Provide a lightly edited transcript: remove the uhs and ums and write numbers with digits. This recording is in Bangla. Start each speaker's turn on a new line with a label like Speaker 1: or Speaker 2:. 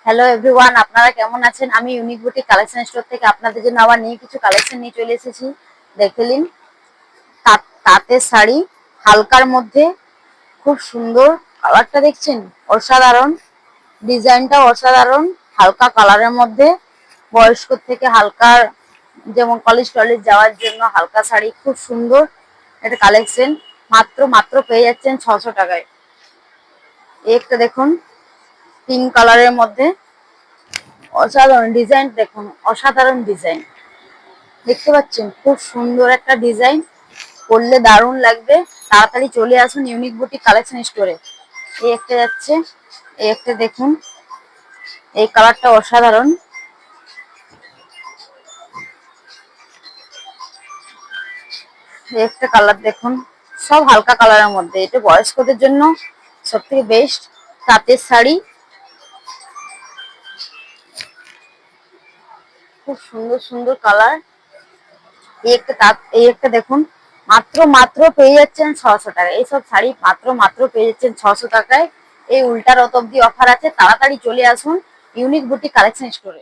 Speaker 1: হ্যালো এভরিওয়ান, আপনারা কেমন আছেন? আমি ইউনিক বুটিক কালেকশন স্টোর থেকে আপনাদের জন্য আবার নিয়ে কিছু কালেকশন নিয়ে চলে এসেছি। দেখে নিন, তাঁতের শাড়ি হালকার মধ্যে খুব সুন্দর। কালারটা দেখছেন, অসাধারণ। ডিজাইনটা অসাধারণ, হালকা কালারের মধ্যে। বয়স্ক থেকে হালকার, যেমন কলেজ টলেজ যাওয়ার জন্য হালকা শাড়ি, খুব সুন্দর একটা কালেকশন। মাত্র পেয়ে যাচ্ছেন 600 টাকায়। একটা দেখুন, পিঙ্ক কালারের মধ্যে অসাধারণ ডিজাইন। দেখুন, অসাধারণ ডিজাইন দেখতে পাচ্ছেন, খুব সুন্দর একটা ডিজাইন। পরলে দারুণ লাগবে। তাড়াতাড়ি চলে আসুন ইউনিক বুটিক কালেকশন স্টোরে। এই একটা যাচ্ছে, এই একটা দেখুন, এই কালারটা অসাধারণ। এই একটা কালার দেখুন, সব হালকা কালারের মধ্যে। এটা বয়স্কদের জন্য সব থেকে বেস্ট তাঁতের শাড়ি। খুব সুন্দর সুন্দর কালার। এই একটা দেখুন, মাত্র পেয়ে যাচ্ছেন 600 টাকায়। এইসব শাড়ি মাত্র পেয়ে যাচ্ছেন 600 টাকায়। এই উল্টা রত অব্দি অফার আছে। তাড়াতাড়ি চলে আসুন ইউনিক বুটিক কালেকশন স্টোরে।